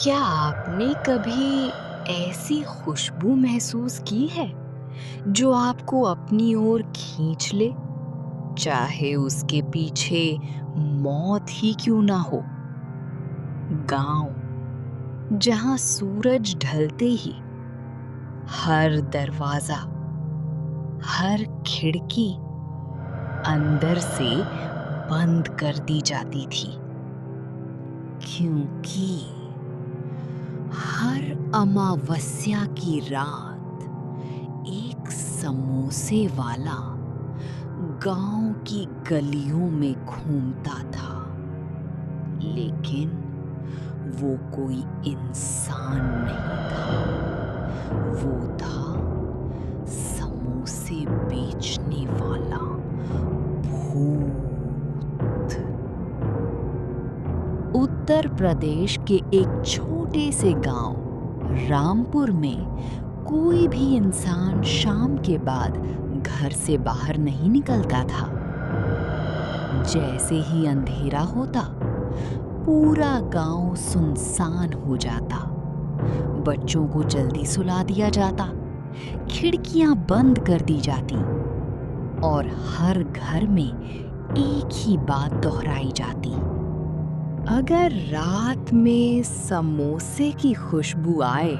क्या आपने कभी ऐसी खुशबू महसूस की है जो आपको अपनी ओर खींच ले, चाहे उसके पीछे मौत ही क्यों ना हो? गांव जहां सूरज ढलते ही हर दरवाजा, हर खिड़की अंदर से बंद कर दी जाती थी, क्योंकि हर अमावस्या की रात एक समोसे वाला गांव की गलियों में घूमता था। लेकिन वो कोई इंसान नहीं था, वो था समोसे बेचने वाला भूत। उत्तर प्रदेश के एक छोटे से गांव रामपुर में कोई भी इंसान शाम के बाद घर से बाहर नहीं निकलता था। जैसे ही अंधेरा होता, पूरा गांव सुनसान हो जाता। बच्चों को जल्दी सुला दिया जाता, खिड़कियां बंद कर दी जाती और हर घर में एक ही बात दोहराई जाती। अगर रात में समोसे की खुशबू आए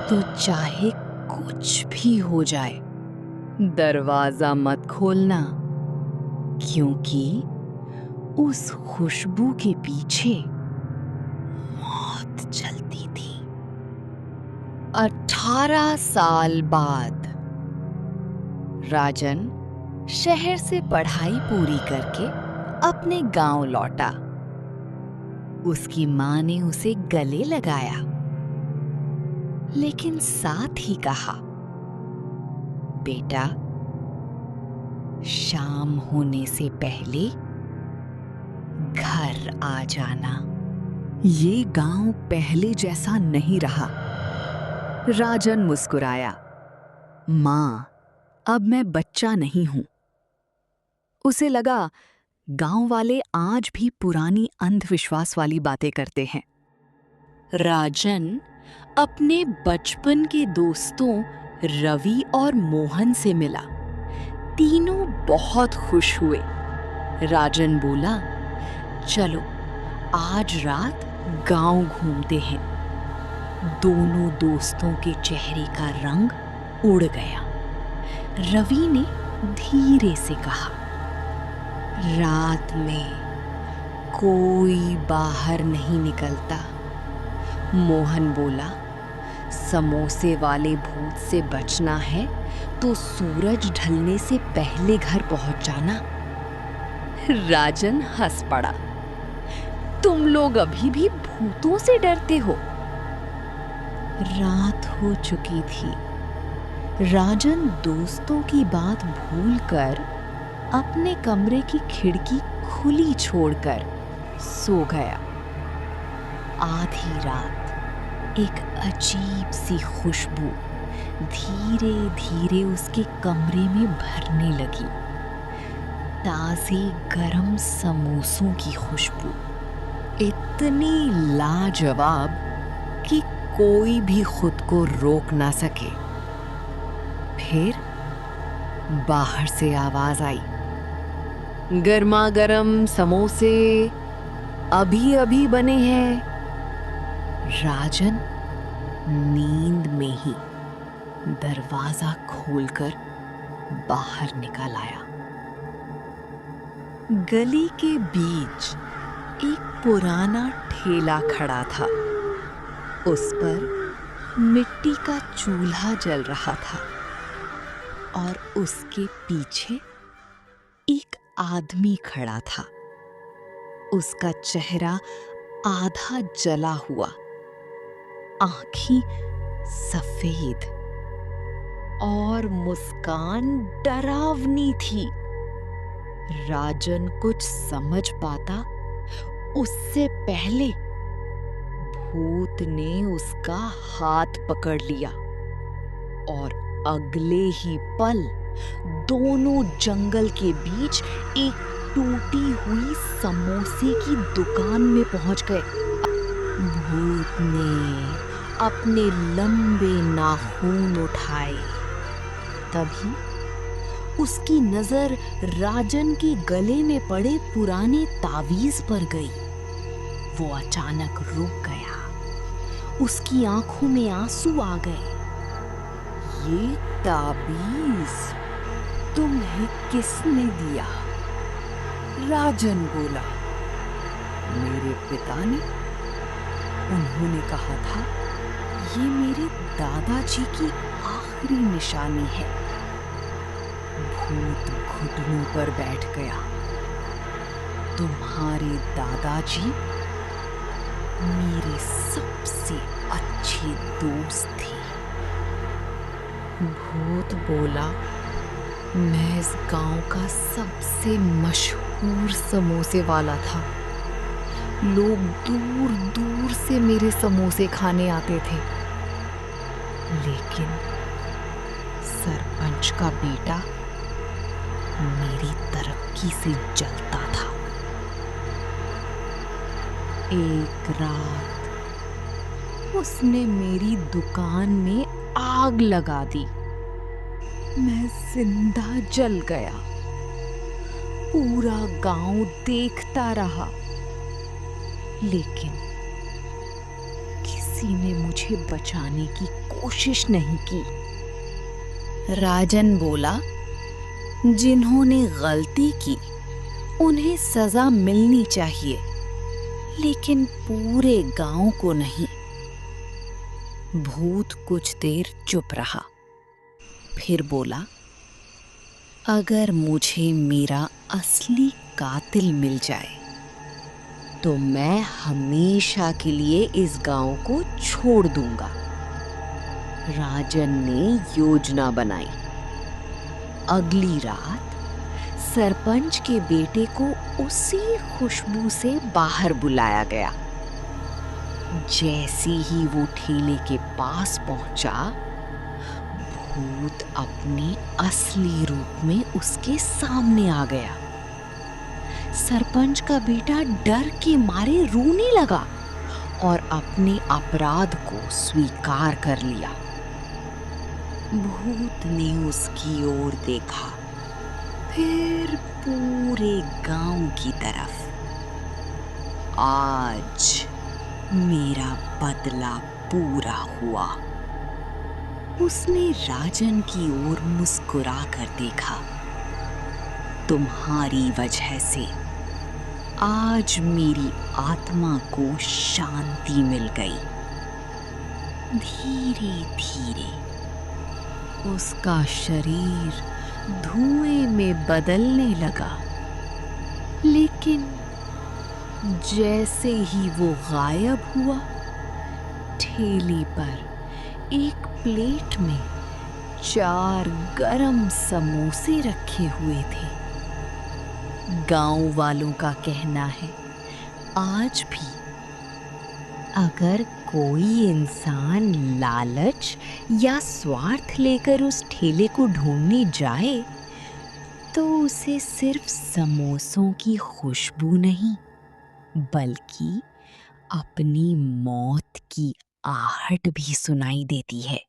तो चाहे कुछ भी हो जाए, दरवाजा मत खोलना, क्योंकि उस खुशबू के पीछे मौत चलती थी। 18 साल बाद राजन शहर से पढ़ाई पूरी करके अपने गांव लौटा। उसकी माँ ने उसे गले लगाया, लेकिन साथ ही कहा, बेटा, शाम होने से पहले घर आ जाना। ये गांव पहले जैसा नहीं रहा। राजन मुस्कुराया। माँ, अब मैं बच्चा नहीं हूं। उसे लगा गांव वाले आज भी पुरानी अंधविश्वास वाली बातें करते हैं। राजन अपने बचपन के दोस्तों रवि और मोहन से मिला। तीनों बहुत खुश हुए। राजन बोला, चलो आज रात गांव घूमते हैं। दोनों दोस्तों के चेहरे का रंग उड़ गया। रवि ने धीरे से कहा, रात में कोई बाहर नहीं निकलता। मोहन बोला, समोसे वाले भूत से बचना है तो सूरज ढलने से पहले घर पहुंच जाना। राजन हंस पड़ा, तुम लोग अभी भी भूतों से डरते हो? रात हो चुकी थी। राजन दोस्तों की बात भूलकर अपने कमरे की खिड़की खुली छोड़कर सो गया। आधी रात एक अजीब सी खुशबू धीरे धीरे उसके कमरे में भरने लगी। ताजे गरम समोसों की खुशबू, इतनी लाजवाब कि कोई भी खुद को रोक ना सके। फिर बाहर से आवाज आई, गर्मा गर्म समोसे अभी अभी बने हैं। राजन नींद में ही दरवाजा खोलकर बाहर निकल आया। गली के बीच एक पुराना ठेला खड़ा था। उस पर मिट्टी का चूल्हा जल रहा था और उसके पीछे एक आदमी खड़ा था। उसका चेहरा आधा जला हुआ, आंखें सफेद और मुस्कान डरावनी थी। राजन कुछ समझ पाता उससे पहले भूत ने उसका हाथ पकड़ लिया और अगले ही पल दोनों जंगल के बीच एक टूटी हुई समोसे की दुकान में पहुंच गए। भूत ने अपने लंबे नाखून उठाए। तभी उसकी नजर राजन के गले में पड़े पुराने तावीज पर गई। वो अचानक रुक गया। उसकी आंखों में आंसू आ गए। ये ताबीज तुम्हें किसने दिया? राजन बोला। मेरे पिता ने। उन्होंने कहा था ये मेरे दादाजी की आखिरी निशानी है। भूत घुटनों पर बैठ गया। तुम्हारे दादाजी मेरे सबसे अच्छे दोस्त थे। भूत बोला, मैं इस गांव का सबसे मशहूर समोसे वाला था। लोग दूर दूर से मेरे समोसे खाने आते थे। लेकिन सरपंच का बेटा मेरी तरक्की से जलता था। एक रात उसने मेरी दुकान में आग लगा दी। मैं जिंदा जल गया। पूरा गांव देखता रहा, लेकिन किसी ने मुझे बचाने की कोशिश नहीं की। राजन बोला, जिन्होंने गलती की उन्हें सजा मिलनी चाहिए, लेकिन पूरे गांव को नहीं। भूत कुछ देर चुप रहा, फिर बोला, अगर मुझे मेरा असली कातिल मिल जाए तो मैं हमेशा के लिए इस गांव को छोड़ दूंगा। राजन ने योजना बनाई। अगली रात सरपंच के बेटे को उसी खुशबू से बाहर बुलाया गया। जैसे ही वो ठेले के पास पहुंचा, भूत अपने असली रूप में उसके सामने आ गया। सरपंच का बेटा डर के मारे रोने लगा और अपने अपराध को स्वीकार कर लिया। भूत ने उसकी ओर देखा, फिर पूरे गांव की तरफ। आज मेरा बदला पूरा हुआ। उसने राजन की ओर मुस्कुरा कर देखा। तुम्हारी वजह से आज मेरी आत्मा को शांति मिल गई। धीरे धीरे उसका शरीर धुएं में बदलने लगा, लेकिन जैसे ही वो गायब हुआ, ठेले पर एक प्लेट में 4 गरम समोसे रखे हुए थे। गांव वालों का कहना है, आज भी अगर कोई इंसान लालच या स्वार्थ लेकर उस ठेले को ढूंढने जाए, तो उसे सिर्फ समोसों की खुशबू नहीं, बल्कि अपनी मौत की आहट भी सुनाई देती है।